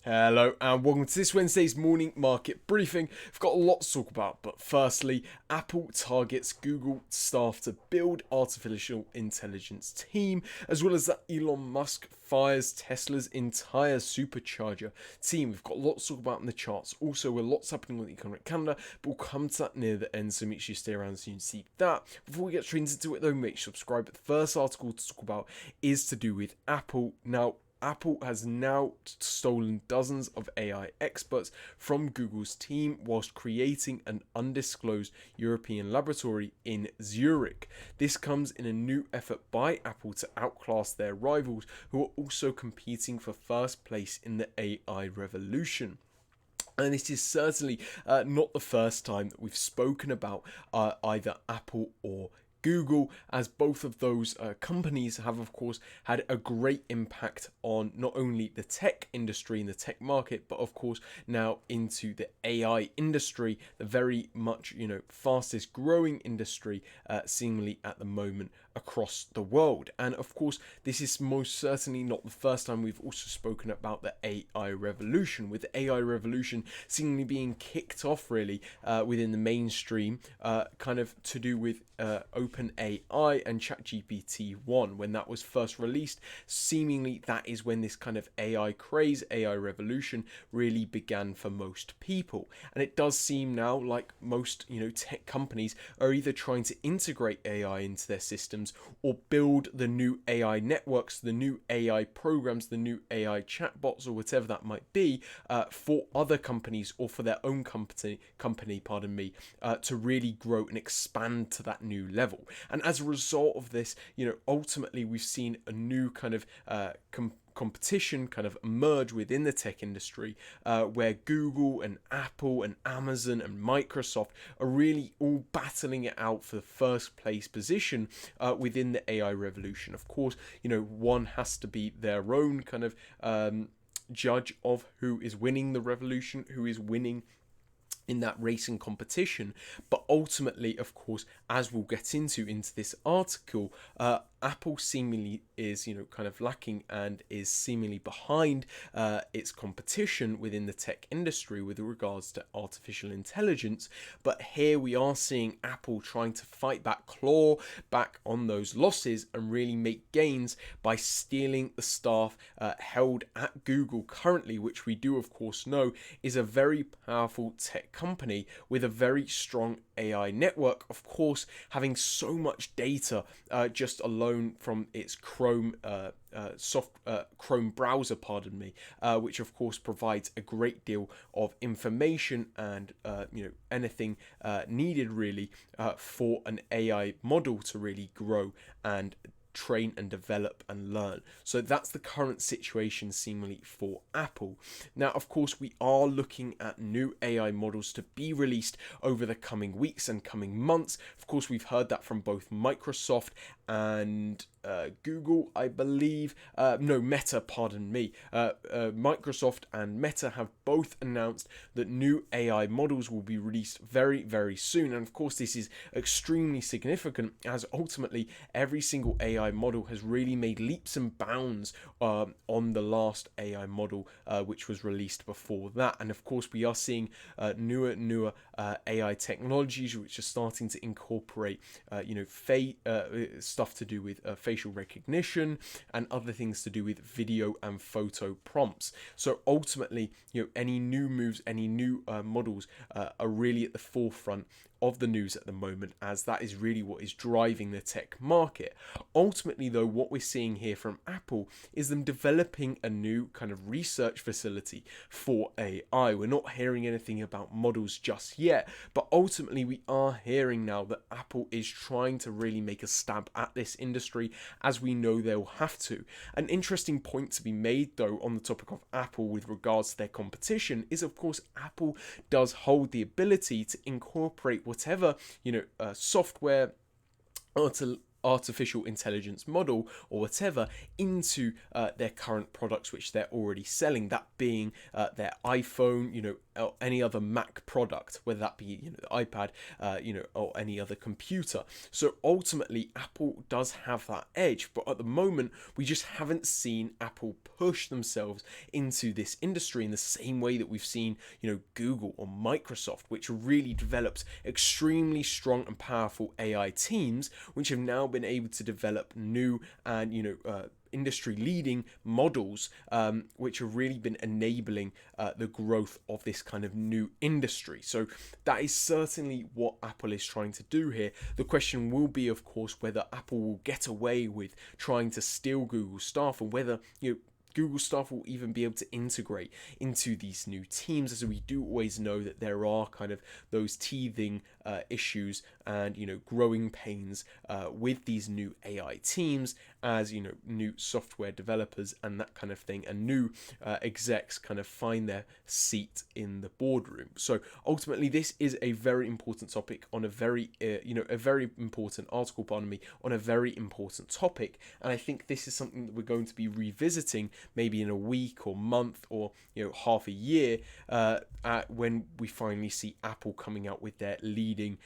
Hello and welcome to this Wednesday's morning market briefing. We've got a lot to talk about, but firstly, Apple targets Google staff to build artificial intelligence team, as well as that Elon Musk fires Tesla's entire supercharger team. We've got lots to talk about in the charts. Also, with lots happening with the economic calendar, but we'll come to that near the end, so make sure you stay around so you can see that. Before we get straight into it though, make sure you subscribe. But the first article to talk about is to do with Apple. Now, Apple has now stolen dozens of AI experts from Google's team whilst creating an undisclosed European laboratory in Zurich. This comes in a new effort by Apple to outclass their rivals, who are also competing for first place in the AI revolution. And this is certainly not the first time that we've spoken about either Apple or Google, as both of those companies have, of course, had a great impact on not only the tech industry and the tech market, but of course now into the AI industry, the very much fastest growing industry seemingly at the moment across the world. And of course, this is most certainly not the first time we've also spoken about the AI revolution, with the AI revolution seemingly being kicked off really within the mainstream, kind of to do with OpenAI and ChatGPT-1. When that was first released, seemingly that is when this kind of AI craze, AI revolution really began for most people. And it does seem now like most tech companies are either trying to integrate AI into their systems or build the new AI networks, the new AI programs, the new AI chatbots, or whatever that might be, for other companies or for their own company, to really grow and expand to that new level. And as a result of this, ultimately we've seen a new kind of competition kind of emerge within the tech industry, where Google and Apple and Amazon and Microsoft are really all battling it out for the first place position within the AI revolution. Of course, one has to be their own kind of judge of who is winning the revolution, who is winning in that racing competition. But ultimately, of course, as we'll get into this article, Apple seemingly is, kind of lacking and is seemingly behind its competition within the tech industry with regards to artificial intelligence. But here we are seeing Apple trying to fight back, claw back on those losses and really make gains by stealing the staff held at Google currently, which we do, of course, know is a very powerful tech company with a very strong AI network, of course, having so much data just alone from its Chrome Chrome browser, which of course provides a great deal of information and anything needed really for an AI model to really grow and train and develop and learn. So that's the current situation seemingly for Apple. Now, of course, we are looking at new AI models to be released over the coming weeks and coming months. Of course, we've heard that from both Microsoft and Google, I believe. Meta, Microsoft and Meta have both announced that new AI models will be released very, very soon. And of course, this is extremely significant, as ultimately every single AI model has really made leaps and bounds on the last AI model, which was released before that. And of course, we are seeing newer AI technologies which are starting to incorporate stuff to do with facial recognition and other things to do with video and photo prompts. So ultimately, any new moves, any new models are really at the forefront of the news at the moment, as that is really what is driving the tech market. Ultimately, though, what we're seeing here from Apple is them developing a new kind of research facility for AI. We're not hearing anything about models just yet, but ultimately we are hearing now that Apple is trying to really make a stab at this industry, as we know they'll have to. An interesting point to be made, though, on the topic of Apple with regards to their competition is, of course, Apple does hold the ability to incorporate whatever software artificial intelligence model or whatever into their current products which they're already selling, that being their iPhone, or any other Mac product, whether that be the iPad, or any other computer. So ultimately Apple does have that edge, but at the moment we just haven't seen Apple push themselves into this industry in the same way that we've seen Google or Microsoft, which really developed extremely strong and powerful AI teams, which have now been able to develop new and industry leading models, which have really been enabling the growth of this kind of new industry. So that is certainly what Apple is trying to do here. The question will be, of course, whether Apple will get away with trying to steal Google staff, and whether Google staff will even be able to integrate into these new teams, as we do always know that there are kind of those teething issues and growing pains with these new AI teams, as new software developers and that kind of thing, and new execs kind of find their seat in the boardroom. So ultimately this is a very important topic on a very a very important article, on a very important topic, and I think this is something that we're going to be revisiting maybe in a week or month or half a year, when we finally see Apple coming out with their leading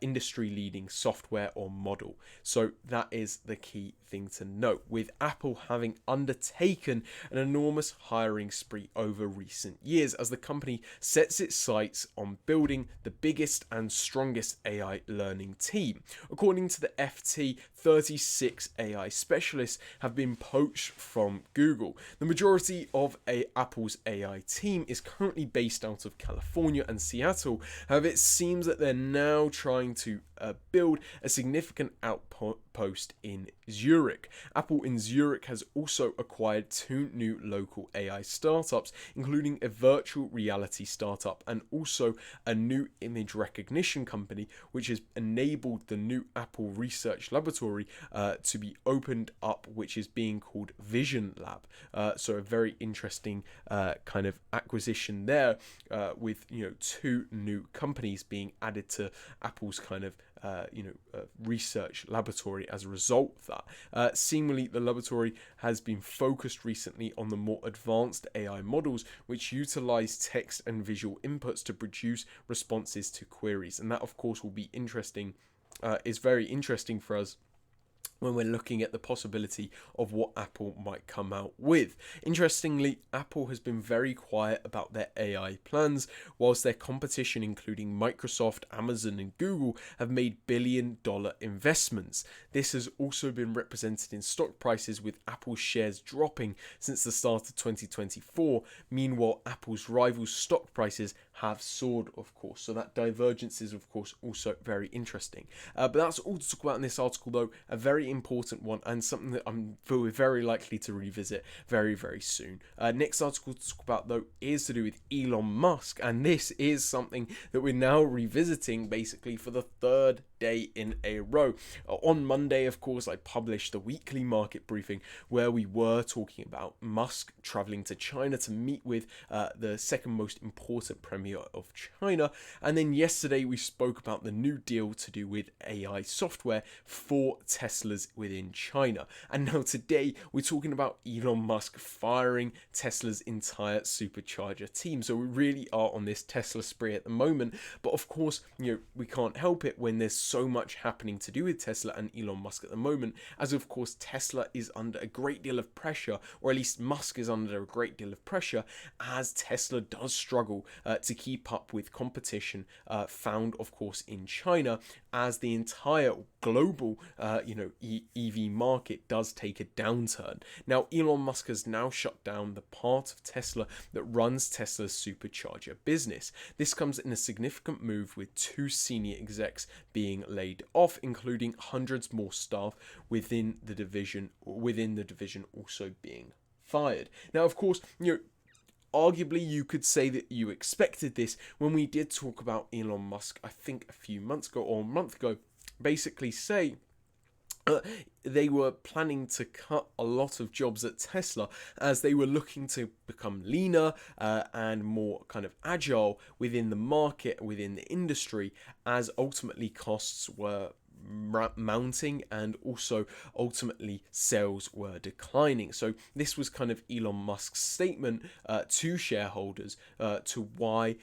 industry leading software or model. So that is the key thing to note, with Apple having undertaken an enormous hiring spree over recent years as the company sets its sights on building the biggest and strongest AI learning team. According to the FT, 36 AI specialists have been poached from Google. The majority of Apple's AI team is currently based out of California and Seattle. However, it seems that they're now trying to build a significant outpost in Zurich. Apple in Zurich has also acquired 2 new local AI startups, including a virtual reality startup and also a new image recognition company, which has enabled the new Apple research laboratory to be opened up, which is being called Vision Lab. So a very interesting kind of acquisition there, with 2 new companies being added to Apple's kind of research laboratory as a result of that. Seemingly the laboratory has been focused recently on the more advanced AI models, which utilize text and visual inputs to produce responses to queries, and that of course will be interesting, is very interesting for us when we're looking at the possibility of what Apple might come out with. Interestingly, Apple has been very quiet about their AI plans, whilst their competition, including Microsoft, Amazon and Google, have made billion-dollar investments. This has also been represented in stock prices, with Apple's shares dropping since the start of 2024. Meanwhile, Apple's rivals' stock prices have soared, of course. So that divergence is, of course, also very interesting. But that's all to talk about in this article, though. A very important one, and something that we're very likely to revisit very, very soon. Next article to talk about, though, is to do with Elon Musk, and this is something that we're now revisiting basically for the 3rd day in a row. On Monday, of course, I published the weekly market briefing where we were talking about Musk traveling to China to meet with the second most important premier of China, and then yesterday we spoke about the new deal to do with AI software for Teslas within China. And now today we're talking about Elon Musk firing Tesla's entire supercharger team. So we really are on this Tesla spree at the moment, but of course we can't help it when there's so much happening to do with Tesla and Elon Musk at the moment, as of course Tesla is under a great deal of pressure, or at least Musk is under a great deal of pressure, as Tesla does struggle to keep up with competition found of course in China, as the entire global EV market does take a downturn. Now Elon Musk has now shut down the part of Tesla that runs Tesla's supercharger business. This comes in a significant move, with 2 senior execs being laid off, including hundreds more staff within the division also being fired. Now of course, arguably you could say that you expected this when we did talk about Elon Musk, I think a few months ago or a month ago, basically say they were planning to cut a lot of jobs at Tesla, as they were looking to become leaner and more kind of agile within the market, within the industry, as ultimately costs were mounting, and also ultimately sales were declining. So this was kind of Elon Musk's statement to shareholders to why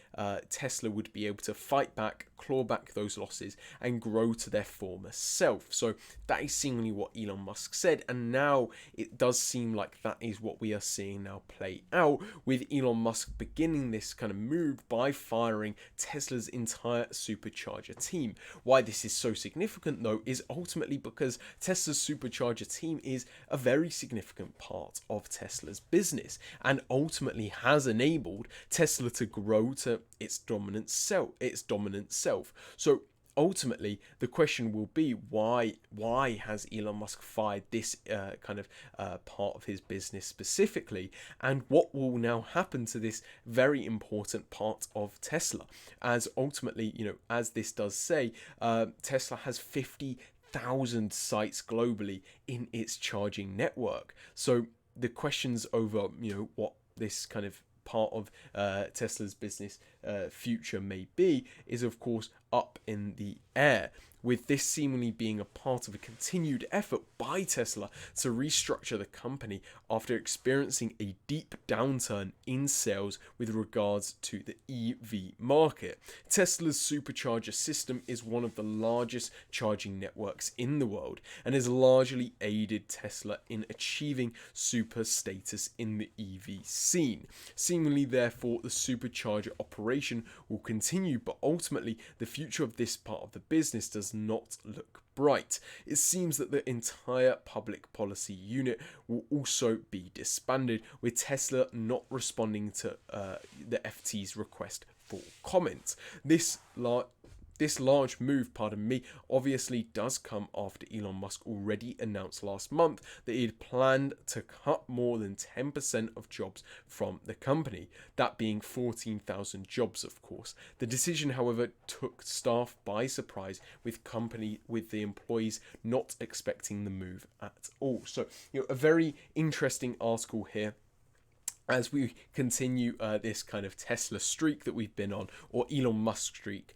Tesla would be able to fight back, claw back those losses, and grow to their former self. So that is seemingly what Elon Musk said, and now it does seem like that is what we are seeing now play out, with Elon Musk beginning this kind of move by firing Tesla's entire supercharger team. Why this is so significant though is ultimately because Tesla's supercharger team is a very significant part of Tesla's business, and ultimately has enabled Tesla to grow to its dominant self. So ultimately, the question will be why has Elon Musk fired this kind of part of his business specifically, and what will now happen to this very important part of Tesla? As ultimately, as this does say, Tesla has 50,000 sites globally in its charging network. So the questions over, what this kind of part of Tesla's business future may be is of course up in the air, with this seemingly being a part of a continued effort by Tesla to restructure the company after experiencing a deep downturn in sales with regards to the EV market. Tesla's supercharger system is one of the largest charging networks in the world and has largely aided Tesla in achieving super status in the EV scene. Seemingly, therefore, the supercharger operation will continue, but ultimately the future of this part of the business does not look bright. It seems that the entire public policy unit will also be disbanded, with Tesla not responding to the FT's request for comment. This large move, obviously does come after Elon Musk already announced last month that he had planned to cut more than 10% of jobs from the company, that being 14,000 jobs, of course. The decision, however, took staff by surprise, with the employees not expecting the move at all. So, a very interesting article here as we continue this kind of Tesla streak that we've been on, or Elon Musk streak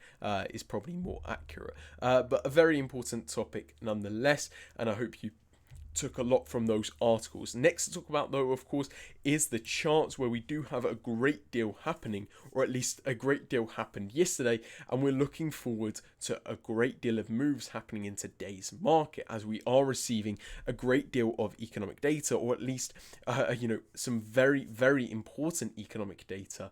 is probably more accurate. But a very important topic nonetheless, and I hope you took a lot from those articles. Next to talk about, though, of course, is the charts, where we do have a great deal happening, or at least a great deal happened yesterday, and we're looking forward to a great deal of moves happening in today's market, as we are receiving a great deal of economic data, or at least some very, very important economic data.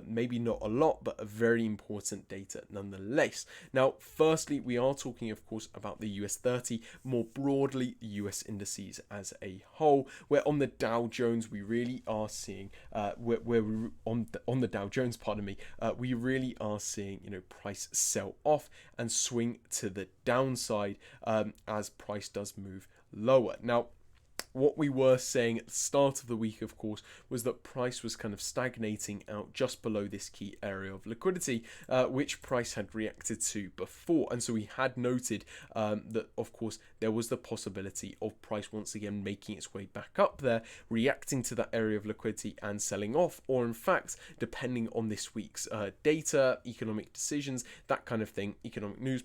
Maybe not a lot, but a very important data nonetheless. Now, firstly, we are talking, of course, about the US 30, more broadly the US indices as a whole, where on the Dow Jones we really are seeing on the Dow Jones, we really are seeing price sell off and swing to the downside as price does move lower. Now, what we were saying at the start of the week, of course, was that price was kind of stagnating out just below this key area of liquidity, which price had reacted to before. And so we had noted that, of course, there was the possibility of price once again making its way back up there, reacting to that area of liquidity and selling off, or in fact, depending on this week's data, economic decisions, that kind of thing, economic news,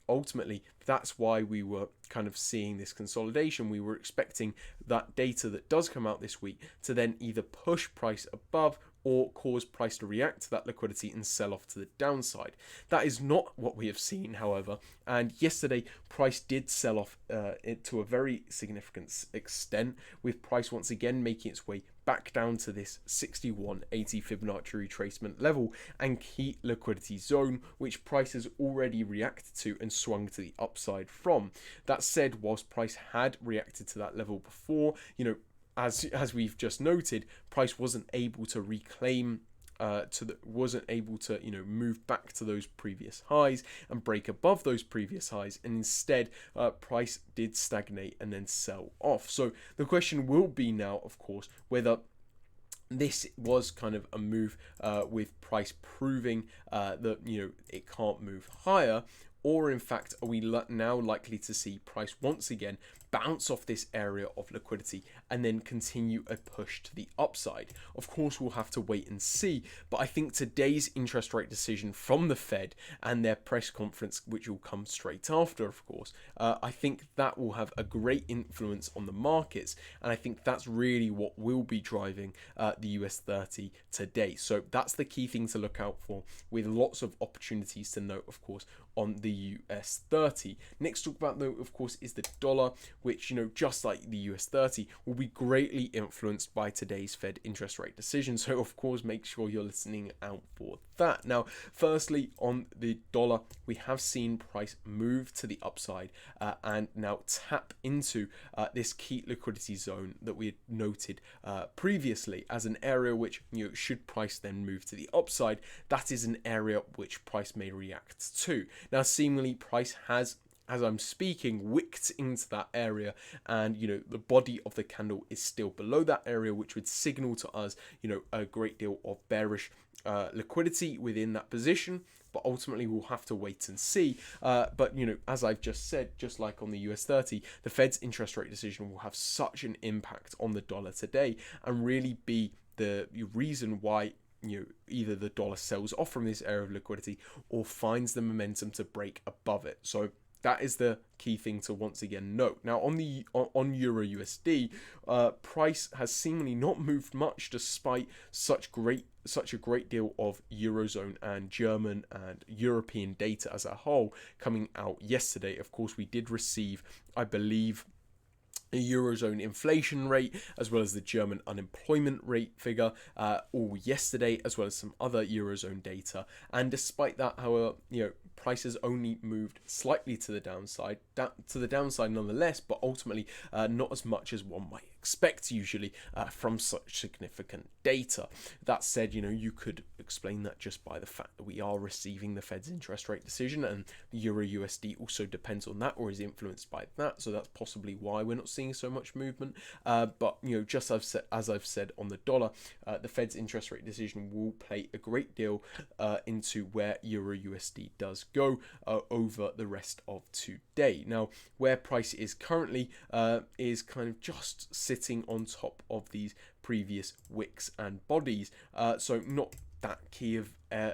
ultimately, that's why we were kind of seeing this consolidation. We were expecting that data that does come out this week to then either push price above or cause price to react to that liquidity and sell off to the downside. That is not what we have seen, however, and yesterday price did sell off to a very significant extent, with price once again making its way back down to this 6180 Fibonacci retracement level and key liquidity zone, which price has already reacted to and swung to the upside from. That said, whilst price had reacted to that level before, as we've just noted, price wasn't able to reclaim move back to those previous highs and break above those previous highs, and instead price did stagnate and then sell off. So the question will be now, of course, whether this was kind of a move with price proving that it can't move higher, or in fact are we now likely to see price once again bounce off this area of liquidity and then continue a push to the upside. Of course, we'll have to wait and see, but I think today's interest rate decision from the Fed and their press conference, which will come straight after, of course, I think that will have a great influence on the markets, and I think that's really what will be driving the US 30 today. So that's the key thing to look out for, with lots of opportunities to note, of course, on the US 30. Next to talk about, though, of course, is the dollar, which, just like the US 30, will be greatly influenced by today's Fed interest rate decision. So, of course, make sure you're listening out for that. Now, firstly, on the dollar, we have seen price move to the upside and now tap into this key liquidity zone that we had noted previously as an area which, should price then move to the upside, that is an area which price may react to. Now, seemingly, price has, as I'm speaking, wicked into that area, and the body of the candle is still below that area, which would signal to us a great deal of bearish liquidity within that position. But ultimately, we'll have to wait and see. But as I've just said, just like on the US 30, the Fed's interest rate decision will have such an impact on the dollar today, and really be the reason why either the dollar sells off from this area of liquidity or finds the momentum to break above it. So that is the key thing to once again note. Now, on Euro USD, price has seemingly not moved much despite such a great deal of Eurozone and German and European data as a whole coming out yesterday. Of course, we did receive, I believe, a Eurozone inflation rate, as well as the German unemployment rate figure, all yesterday, as well as some other Eurozone data. And despite that, however, prices only moved slightly to the downside, nonetheless, but ultimately not as much as one might expect usually from such significant data. That said, you could explain that just by the fact that we are receiving the Fed's interest rate decision, and the Euro USD also depends on that or is influenced by that. So that's possibly why we're not seeing so much movement. But just as I've said on the dollar, the Fed's interest rate decision will play a great deal into where Euro USD does go over the rest of today. Now, where price is currently is kind of just sitting on top of these previous wicks and bodies, so not that key of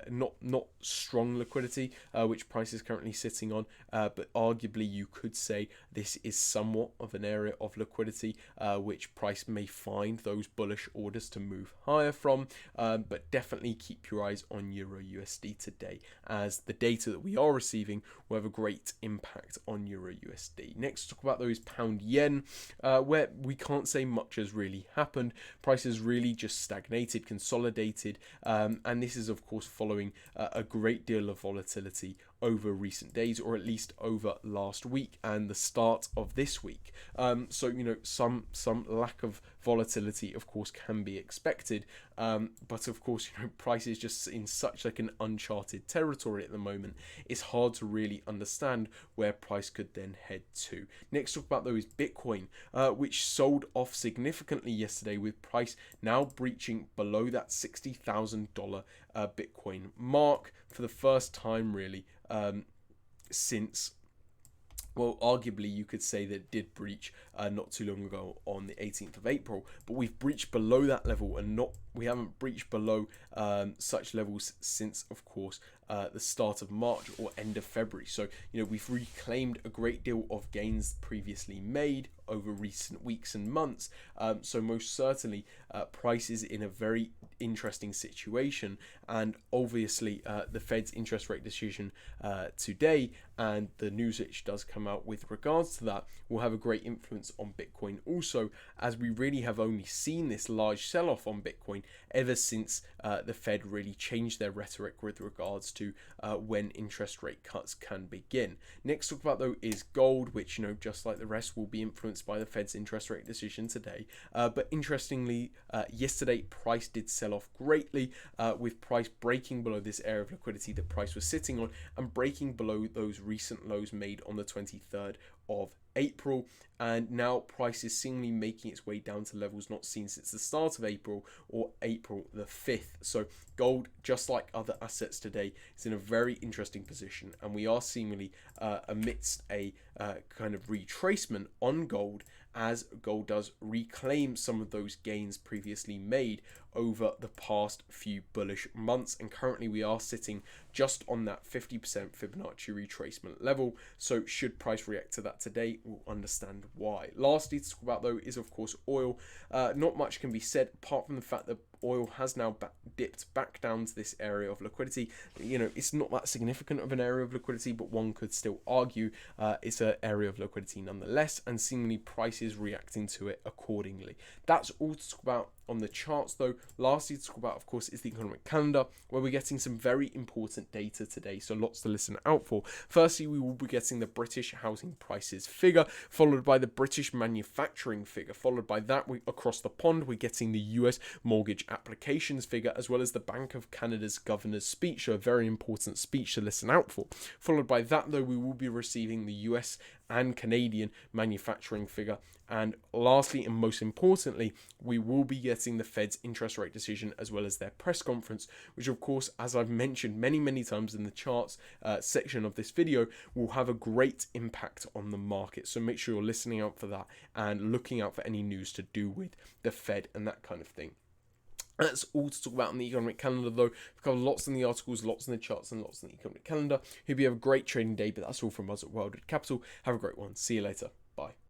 not strong liquidity, which price is currently sitting on, but arguably you could say this is somewhat of an area of liquidity which price may find those bullish orders to move higher from, but definitely keep your eyes on Euro USD today, as the data that we are receiving will have a great impact on Euro USD. Next, talk about those pound yen, where we can't say much has really happened. Price has really just stagnated, consolidated, and this is of course following a great deal of volatility over recent days, or at least over last week and the start of this week. So some lack of volatility of course can be expected, but of course price is just in such like an uncharted territory at the moment. It's hard to really understand where price could then head to. Next, talk about those Bitcoin, which sold off significantly yesterday, with price now breaching below that $60,000 Bitcoin mark for the first time really since, well, arguably you could say that it did breach not too long ago on the 18th of April, but we've breached below that level, and we haven't breached below such levels since, of course, the start of March or end of February. So, we've reclaimed a great deal of gains previously made over recent weeks and months. So most certainly, price is in a very interesting situation, and obviously the Fed's interest rate decision today and the news which does come out with regards to that will have a great influence on Bitcoin also, as we really have only seen this large sell-off on Bitcoin ever since the Fed really changed their rhetoric with regards to when interest rate cuts can begin. Next, talk about though is gold, which just like the rest will be influenced by the Fed's interest rate decision today. But interestingly, yesterday price did sell off greatly, with price breaking below this area of liquidity that price was sitting on and breaking below those recent lows made on the 23rd of April, and now price is seemingly making its way down to levels not seen since the start of April, or April the 5th. So gold, just like other assets today, is in a very interesting position, and we are seemingly amidst a kind of retracement on gold, as gold does reclaim some of those gains previously made over the past few bullish months, and currently we are sitting just on that 50% Fibonacci retracement level. So should price react to that today, we'll understand why. Lastly to talk about though is of course oil. Not much can be said apart from the fact that oil has now dipped back down to this area of liquidity. You know, it's not that significant of an area of liquidity, but one could still argue it's an area of liquidity nonetheless, and seemingly prices reacting to it accordingly. That's all to talk about on the charts though. Lastly to talk about, of course, is the economic calendar, where we're getting some very important data today, so lots to listen out for. Firstly, we will be getting the British housing prices figure, followed by the British manufacturing figure, followed by that across the pond we're getting the US mortgage applications figure, as well as the Bank of Canada's governor's speech, so a very important speech to listen out for. Followed by that though, we will be receiving the US and Canadian manufacturing figure, and lastly and most importantly, we will be getting the Fed's interest rate decision as well as their press conference, which of course, as I've mentioned many times in the charts section of this video, will have a great impact on the market. So make sure you're listening out for that and looking out for any news to do with the Fed and that kind of thing. That's all to talk about on the economic calendar though. We've covered lots in the articles, lots in the charts, and lots in the economic calendar. Hope you have a great trading day, but that's all from us at Wildwood Capital. Have a great one. See you later. Bye.